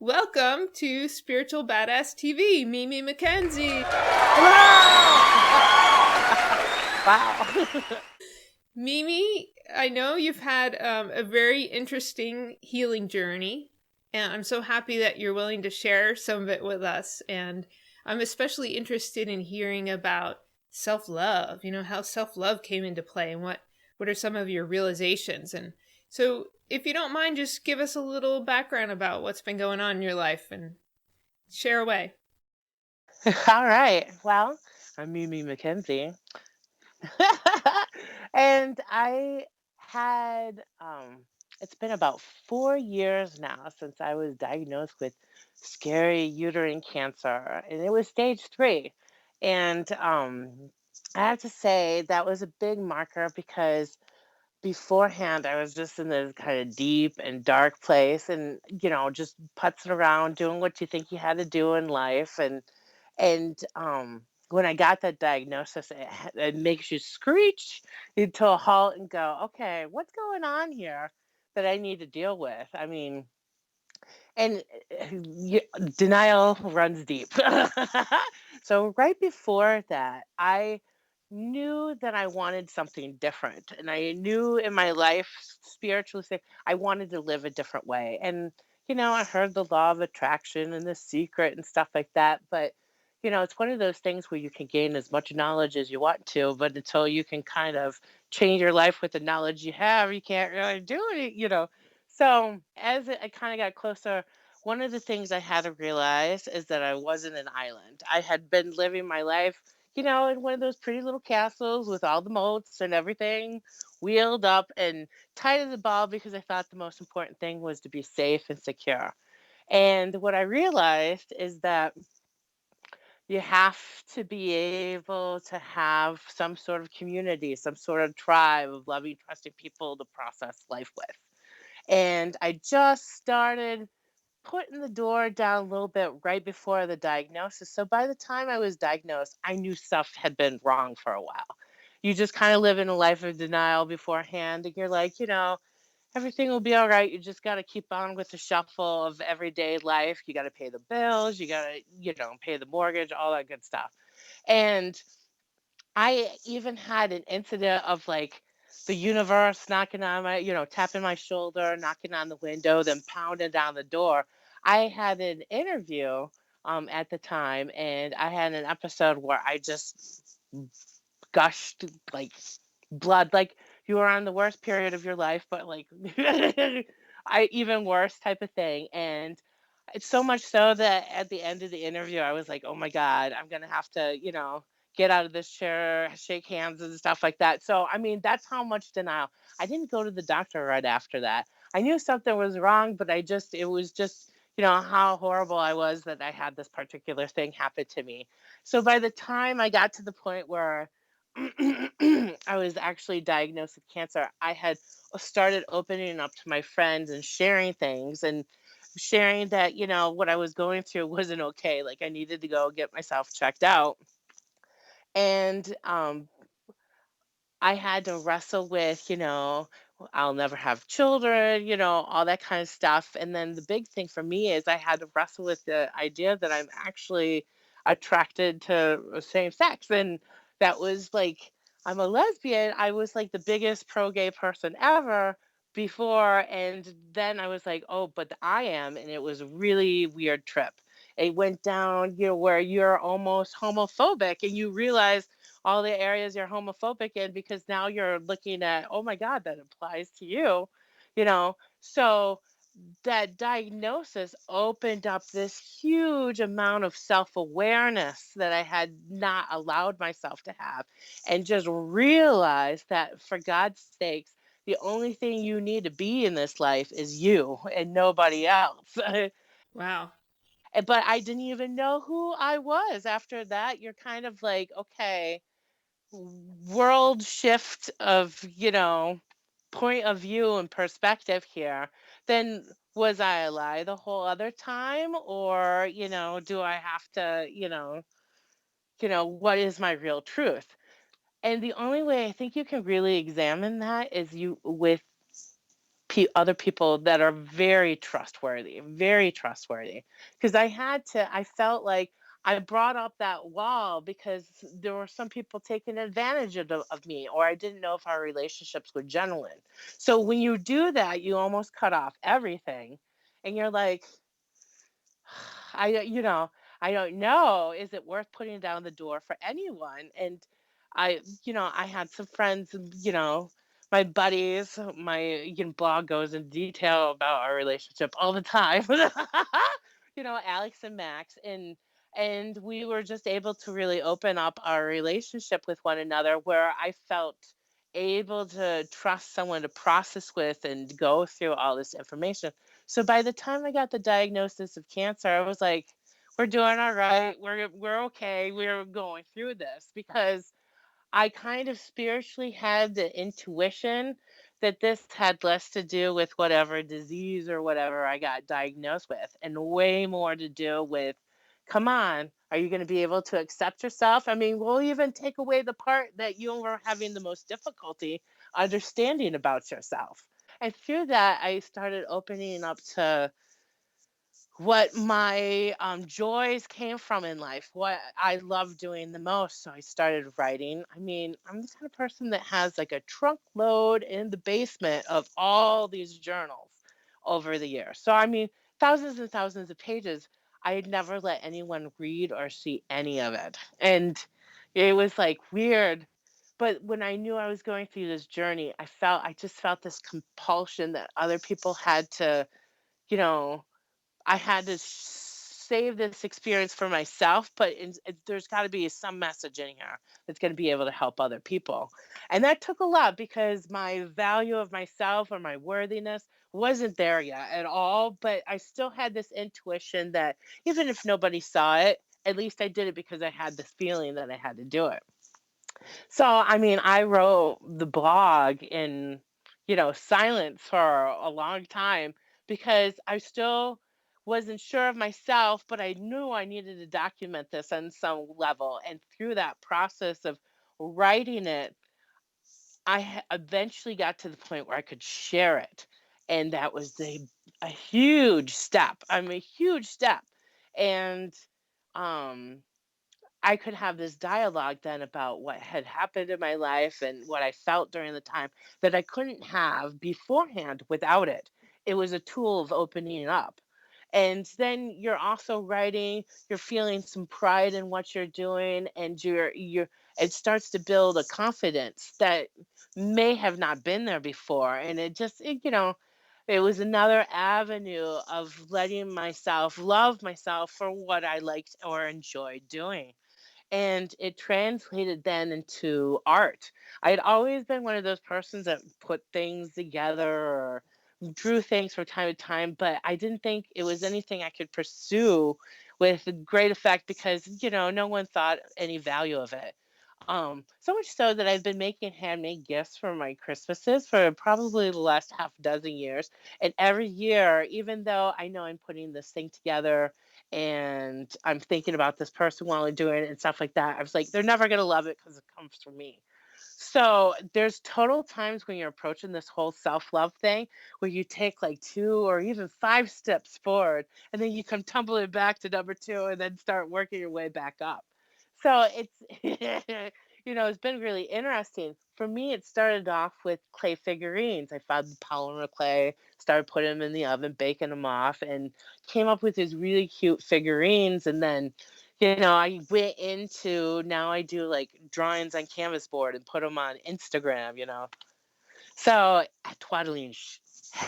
Welcome to Spiritual Badass TV, Mimi MacKensie. Wow. Mimi, I know you've had a very interesting healing journey, and I'm so happy that you're willing to share some of it with us. And I'm especially interested in hearing about self-love, how self-love came into play and what are some of your realizations. And so if you don't mind, just give us a little background about what's been going on in your life and share away. All right. Well, I'm Mimi MacKensie. And I had it's been about 4 years now since I was diagnosed with scary uterine cancer, and it was stage 3. And I have to say that was a big marker because beforehand I was just in this kind of deep and dark place and just putzing around doing what you think you had to do in life. And when I got that diagnosis, it makes you screech into a halt and go, okay, what's going on here that I need to deal with? I mean, and denial runs deep. So right before that, I knew that I wanted something different, and I knew in my life, spiritually, I wanted to live a different way. And I heard the law of attraction and the secret and stuff like that, but it's one of those things where you can gain as much knowledge as you want to, but until you can kind of change your life with the knowledge you have, you can't really do it. So as I kind of got closer, one of the things I had to realize is that I wasn't an island. I had been living my life, in one of those pretty little castles with all the moats and everything wheeled up and tight as a ball because I thought the most important thing was to be safe and secure. And what I realized is that you have to be able to have some sort of community, some sort of tribe of loving, trusting people to process life with. And I just started putting the door down a little bit right before the diagnosis. So by the time I was diagnosed, I knew stuff had been wrong for a while. You just kind of live in a life of denial beforehand, and you're like, everything will be all right. You just got to keep on with the shuffle of everyday life. You got to pay the bills, you got to, pay the mortgage, all that good stuff. And I even had an incident of like the universe knocking on my, tapping my shoulder, knocking on the window, then pounding down the door. I had an interview at the time, and I had an episode where I just gushed like blood, like you were on the worst period of your life, but like I even worse type of thing. And it's so much so that at the end of the interview, I was like, "Oh my god, I'm gonna have to, get out of this chair, shake hands and stuff like that." So, I mean, that's how much denial. I didn't go to the doctor right after that. I knew something was wrong, but it was just, how horrible I was that I had this particular thing happen to me. So by the time I got to the point where I was actually diagnosed with cancer, I had started opening up to my friends and sharing things and sharing that, what I was going through wasn't okay. Like I needed to go get myself checked out. And I had to wrestle with, I'll never have children, all that kind of stuff. And then the big thing for me is I had to wrestle with the idea that I'm actually attracted to same sex. And that was like, I'm a lesbian. I was like the biggest pro gay person ever before. And then I was like, oh, but I am. And it was a really weird trip. It went down, where you're almost homophobic and you realize all the areas you're homophobic in because now you're looking at, oh my God, that applies to you, So that diagnosis opened up this huge amount of self awareness that I had not allowed myself to have, and just realized that for God's sakes, the only thing you need to be in this life is you and nobody else. Wow. But I didn't even know who I was after that. You're kind of like, okay, world shift of point of view and perspective here. Then was I a lie the whole other time, or do I have to what is my real truth? And the only way I think you can really examine that is you with other people that are very trustworthy, very trustworthy. Because I felt like I brought up that wall because there were some people taking advantage of me, or I didn't know if our relationships were genuine. So when you do that, you almost cut off everything. And you're like, you know, I don't know. Is it worth putting down the door for anyone? And I had some friends, my buddies, my blog goes in detail about our relationship all the time. Alex and Max, and we were just able to really open up our relationship with one another, where I felt able to trust someone to process with and go through all this information. So by the time I got the diagnosis of cancer, I was like, we're doing all right. We're okay. We're going through this, because I kind of spiritually had the intuition that this had less to do with whatever disease or whatever I got diagnosed with, and way more to do with, come on, are you going to be able to accept yourself? I mean, we'll even take away the part that you were having the most difficulty understanding about yourself. And through that, I started opening up to what my joys came from in life, what I love doing the most. So I started writing. I mean, I'm the kind of person that has like a trunk load in the basement of all these journals over the years. So, I mean, thousands and thousands of pages. I had never let anyone read or see any of it. And it was like weird. But when I knew I was going through this journey, I just felt this compulsion that other people had to, you know, I had to save this experience for myself, but there's got to be some message in here that's going to be able to help other people. And that took a lot, because my value of myself or my worthiness wasn't there yet at all. But I still had this intuition that even if nobody saw it, at least I did it because I had this feeling that I had to do it. So, I mean, I wrote the blog in, silence for a long time, because I still wasn't sure of myself, but I knew I needed to document this on some level. And through that process of writing it, eventually got to the point where I could share it. And that was a huge step. I mean, a huge step. And, um, I could have this dialogue then about what had happened in my life and what I felt during the time, that I couldn't have beforehand without it. It was a tool of opening up. And then you're also writing, you're feeling some pride in what you're doing, and it starts to build a confidence that may have not been there before. And it was another avenue of letting myself love myself for what I liked or enjoyed doing. And it translated then into art. I had always been one of those persons that put things together or drew things from time to time, but I didn't think it was anything I could pursue with great effect, because no one thought any value of it. So much so that I've been making handmade gifts for my Christmases for probably the last half dozen years. And every year, even though I know I'm putting this thing together and I'm thinking about this person while I'm doing it and stuff like that, I was like, they're never going to love it because it comes from me. So there's total times when you're approaching this whole self-love thing where you take like two or even five steps forward, and then you come tumbling back to number two and then start working your way back up. So it's been really interesting. For me, it started off with clay figurines. I found the polymer clay, started putting them in the oven, baking them off, and came up with these really cute figurines. And then, I went into, now I do like drawings on canvas board and put them on Instagram. So, twaddling,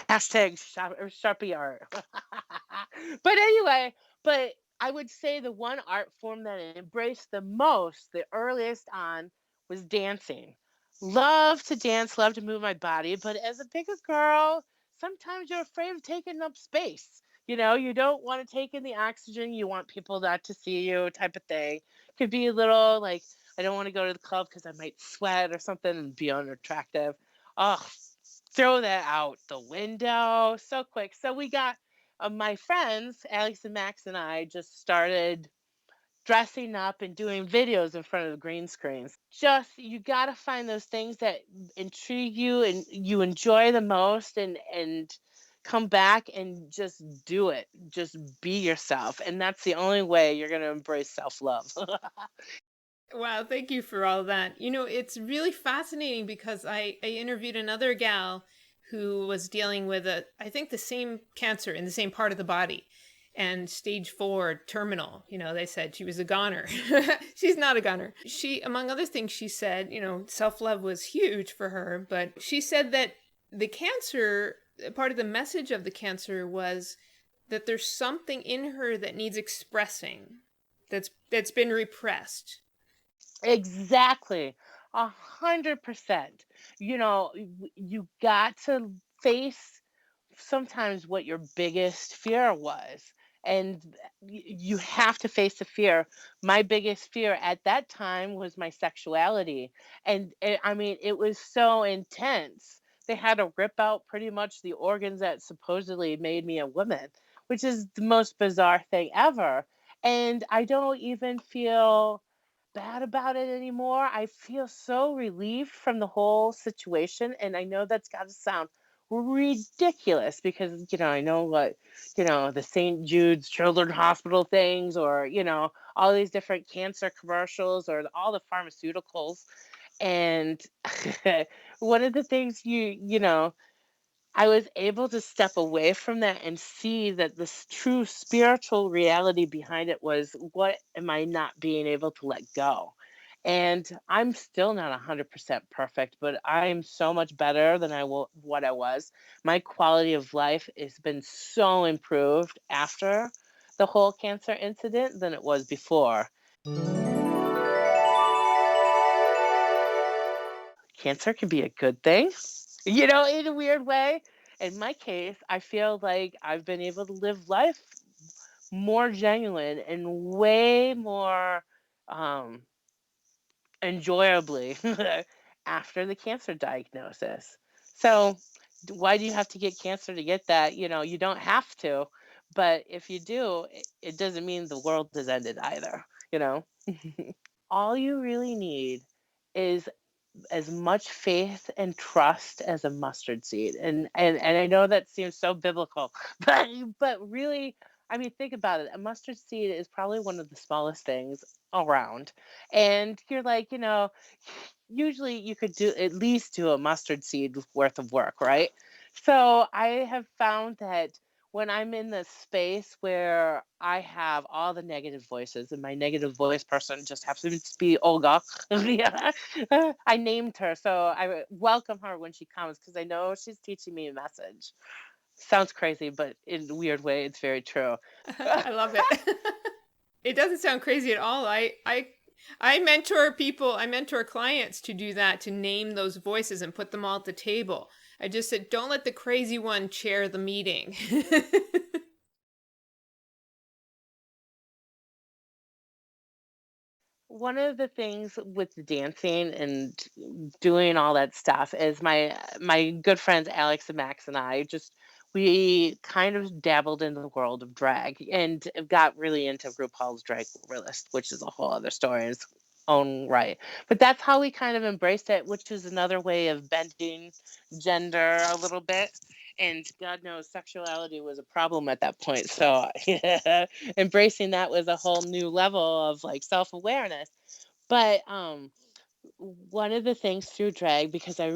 hashtag Sharpie art. But anyway, but I would say the one art form that I embraced the most, the earliest on, was dancing. Love to dance, love to move my body, but as a bigger girl, sometimes you're afraid of taking up space. You don't want to take in the oxygen. You want people not to see you, type of thing. Could be a little like, I don't want to go to the club because I might sweat or something and be unattractive. Oh, throw that out the window so quick. So we got my friends, Alex and Max and I, just started dressing up and doing videos in front of the green screens. Just you got to find those things that intrigue you and you enjoy the most, and come back and just do it. Just be yourself. And that's the only way you're going to embrace self-love. Wow, thank you for all that. It's really fascinating because I interviewed another gal who was dealing with I think the same cancer in the same part of the body and stage 4 terminal. They said she was a goner. She's not a goner. She, among other things, she said, self love was huge for her, but she said that the cancer, part of the message of the cancer was that there's something in her that needs expressing that's been repressed. Exactly. 100%. You got to face sometimes what your biggest fear was. And you have to face the fear. My biggest fear at that time was my sexuality. And I mean, it was so intense. They had to rip out pretty much the organs that supposedly made me a woman, which is the most bizarre thing ever. And I don't even feel bad about it anymore. I feel so relieved from the whole situation. And I know that's got to sound ridiculous because, I know what, the St. Jude's Children's Hospital things, or, all these different cancer commercials, or all the pharmaceuticals. And one of the things I was able to step away from that and see that this true spiritual reality behind it was, what am I not being able to let go? And I'm still not 100% perfect, but I'm so much better than what I was. My quality of life has been so improved after the whole cancer incident than it was before. Cancer can be a good thing, in a weird way. In my case, I feel like I've been able to live life more genuine and way more um, enjoyably after the cancer diagnosis. So, why do you have to get cancer to get that? You don't have to, but if you do, it doesn't mean the world has ended either, you know? All you really need is as much faith and trust as a mustard seed. And I know that seems so biblical, but really, I mean, think about it. A mustard seed is probably one of the smallest things around. And you're like, usually you could do at least do a mustard seed worth of work, right? So I have found that when I'm in this space where I have all the negative voices, and my negative voice person just happens to be Olga. Yeah. I named her, so I welcome her when she comes because I know she's teaching me a message. Sounds crazy, but in a weird way, it's very true. I love it. It doesn't sound crazy at all. I mentor people, I mentor clients to do that, to name those voices and put them all at the table. I just said, don't let the crazy one chair the meeting. One of the things with the dancing and doing all that stuff is my good friends Alex and Max and I just we kind of dabbled in the world of drag and got really into RuPaul's Drag List, which is a whole other story in its own right. But that's how we kind of embraced it, which is another way of bending gender a little bit. And God knows sexuality was a problem at that point. So embracing that was a whole new level of like self-awareness. But one of the things through drag, because I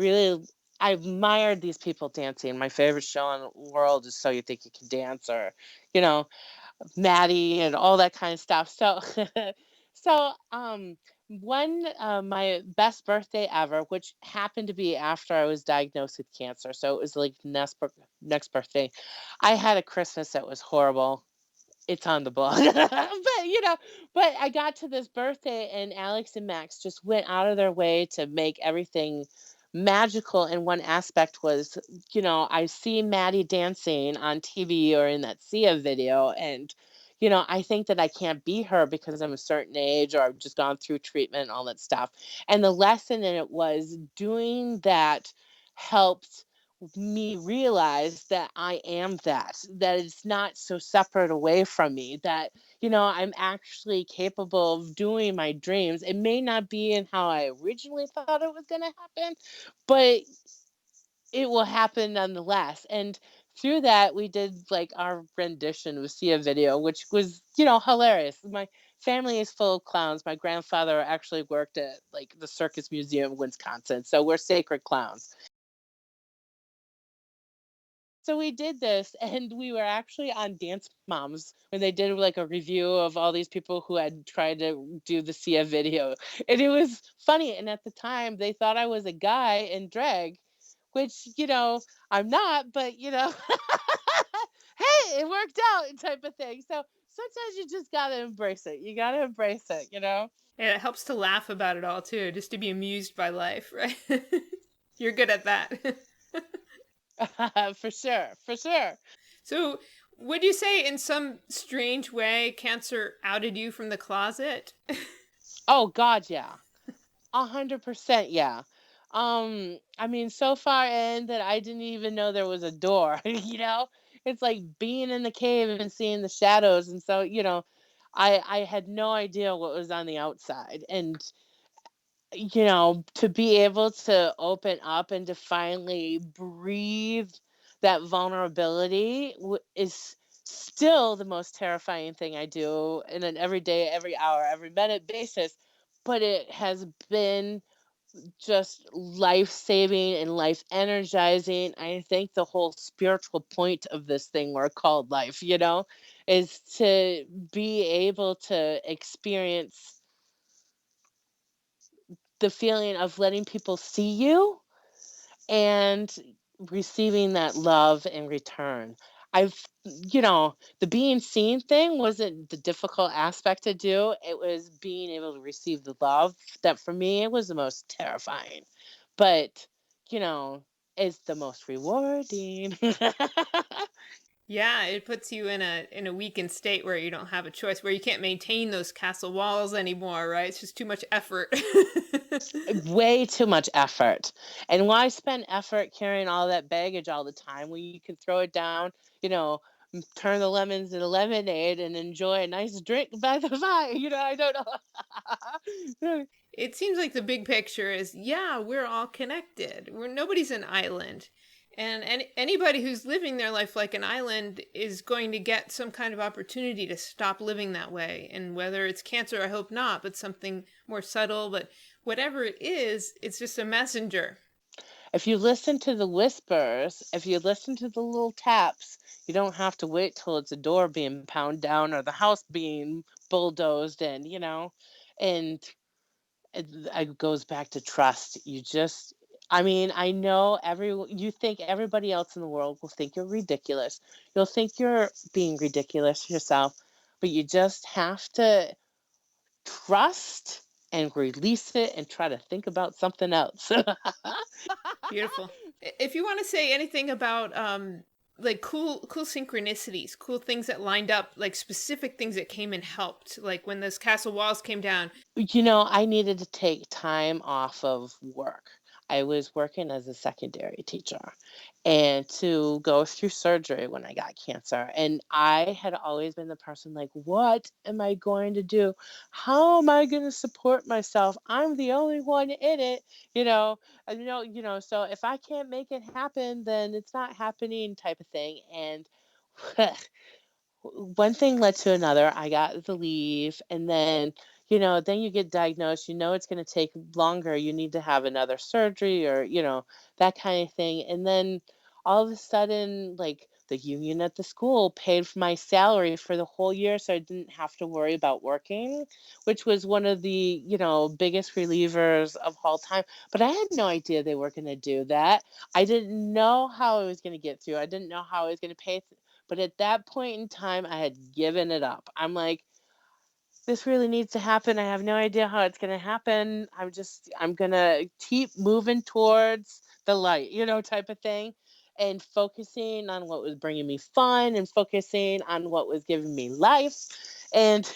admired these people dancing. My favorite show in the world is So You Think You Can Dance, or you know Maddie and all that kind of stuff. So so one my best birthday ever, which happened to be after I was diagnosed with cancer, so it was like next birthday. I had a Christmas that was horrible. It's on the book. But I got to this birthday and Alex and Max just went out of their way to make everything magical. And one aspect was, I see Maddie dancing on TV or in that Sia video. And, I think that I can't be her because I'm a certain age or I've just gone through treatment and all that stuff. And the lesson in it was doing that helped me realize that I am that it's not so separate away from me, that, I'm actually capable of doing my dreams. It may not be in how I originally thought it was going to happen, but it will happen nonetheless. And through that, we did like our rendition of Sia video, which was, hilarious. My family is full of clowns. My grandfather actually worked at like the Circus Museum of Wisconsin. So we're sacred clowns. So we did this, and we were actually on Dance Moms when they did like a review of all these people who had tried to do the Sia video. And it was funny. And at the time, they thought I was a guy in drag, which, I'm not, but, hey, it worked out type of thing. So sometimes you just got to embrace it. You got to embrace it. And it helps to laugh about it all too, just to be amused by life, right? You're good at that. For sure. For sure. So, would you say in some strange way cancer outed you from the closet? Oh, God, yeah. 100%, yeah. I mean, so far in that I didn't even know there was a door, It's like being in the cave and seeing the shadows. And so, I had no idea what was on the outside. And, to be able to open up and to finally breathe that vulnerability is still the most terrifying thing I do in an everyday, every hour, every minute basis. But it has been just life saving and life energizing. I think the whole spiritual point of this thing we're called life, is to be able to experience the feeling of letting people see you and receiving that love in return. The being seen thing wasn't the difficult aspect to do. It was being able to receive the love that for me it was the most terrifying. But, you know, it's the most rewarding. Yeah, it puts you in a weakened state where you don't have a choice, where you can't maintain those castle walls anymore, right? It's just too much effort. Way too much effort. And why spend effort carrying all that baggage all the time when you can throw it down, you know, turn the lemons into lemonade and enjoy a nice drink by the fire? I don't know. It seems like the big picture is, yeah, we're all connected. We're nobody's an island. And anybody who's living their life like an island is going to get some kind of opportunity to stop living that way. And whether it's cancer, I hope not, but something more subtle, but whatever it is, it's just a messenger. If you listen to the whispers, if you listen to the little taps, you don't have to wait till it's a door being pounded down or the house being bulldozed in, And it goes back to trust. I mean, I know you think everybody else in the world will think you're ridiculous. You'll think you're being ridiculous yourself, but you just have to trust and release it and try to think about something else. Beautiful. If you want to say anything about like cool synchronicities, cool things that lined up, like specific things that came and helped, like when those castle walls came down. I needed to take time off of work. I was working as a secondary teacher and to go through surgery when I got cancer. And I had always been the person like, what am I going to do? How am I going to support myself? I'm the only one in it, you know. So if I can't make it happen, then it's not happening type of thing. And one thing led to another. I got the leave, and then you get diagnosed. It's going to take longer. You need to have another surgery, or that kind of thing. And then all of a sudden, like the union at the school paid for my salary for the whole year, so I didn't have to worry about working, which was one of the biggest relievers of all time. But I had no idea they were going to do that. I didn't know how I was going to get through. I didn't know how I was going to pay. But at that point in time, I had given it up. I'm like, this really needs to happen. I have no idea how it's going to happen. I'm going to keep moving towards the light, type of thing. And focusing on what was bringing me fun and focusing on what was giving me life. And,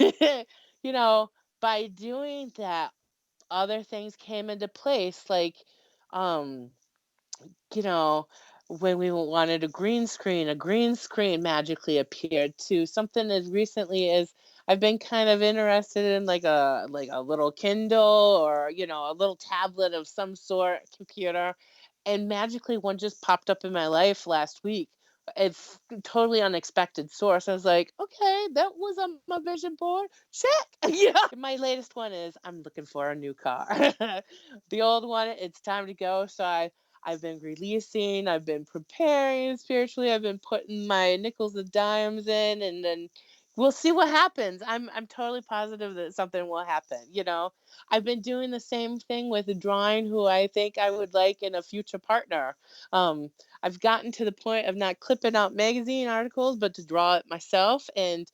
you know, by doing that, other things came into place. Like, um, you know, when we wanted a green screen magically appeared, to something as recently as I've been kind of interested in, like a little Kindle, or a little tablet of some sort, computer, and magically one just popped up in my life last week. It's totally unexpected source. I was like, okay, that was on my vision board. Check. My latest one is I'm looking for a new car. The old one, it's time to go. So I've been releasing, I've been preparing spiritually, I've been putting my nickels and dimes in, and then we'll see what happens. I'm totally positive that something will happen. I've been doing the same thing with drawing who I think I would like in a future partner. Um, I've gotten to the point of not clipping out magazine articles, but to draw it myself. And,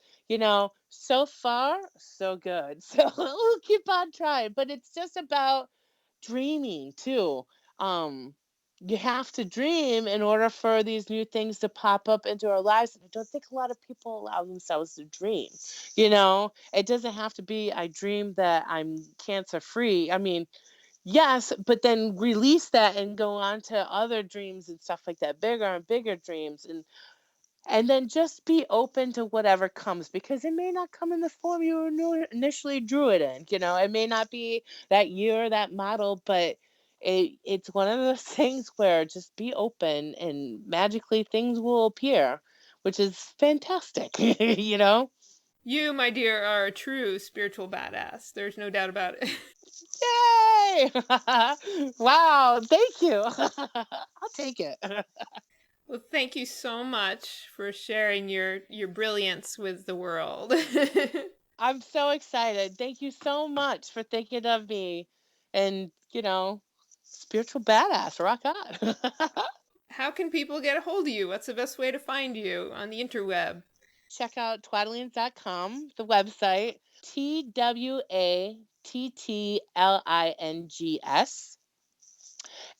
so far, so good. So we'll keep on trying. But it's just about dreaming too. Um, you have to dream in order for these new things to pop up into our lives. And I don't think a lot of people allow themselves to dream. It doesn't have to be, I dream that I'm cancer free. I mean, yes, but then release that and go on to other dreams and stuff like that, bigger and bigger dreams. And then just be open to whatever comes, because it may not come in the form you initially drew it in. It may not be that year or that model, but it's one of those things where just be open and magically things will appear, which is fantastic, you know? You, my dear, are a true spiritual badass. There's no doubt about it. Yay! Wow, thank you. I'll take it. Well, thank you so much for sharing your brilliance with the world. I'm so excited. Thank you so much for thinking of me. And, spiritual badass, rock on. How can people get a hold of you? What's the best way to find you on the interweb? Check out twaddlings.com, the website, TWATTLINGS.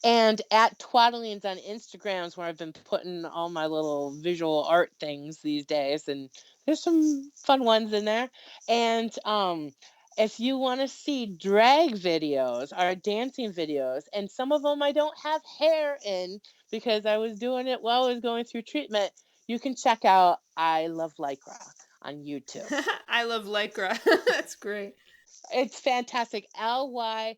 And at Twaddlings on Instagrams, where I've been putting all my little visual art things these days, and there's some fun ones in there. And if you want to see drag videos or dancing videos, and some of them I don't have hair in because I was doing it while I was going through treatment, you can check out I Love Lycra on YouTube. I love Lycra. That's great. It's fantastic. Lykra.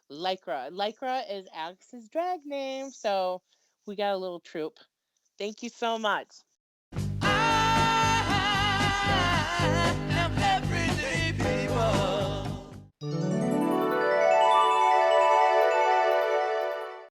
Lycra. Lycra is Alex's drag name. So we got a little troop. Thank you so much.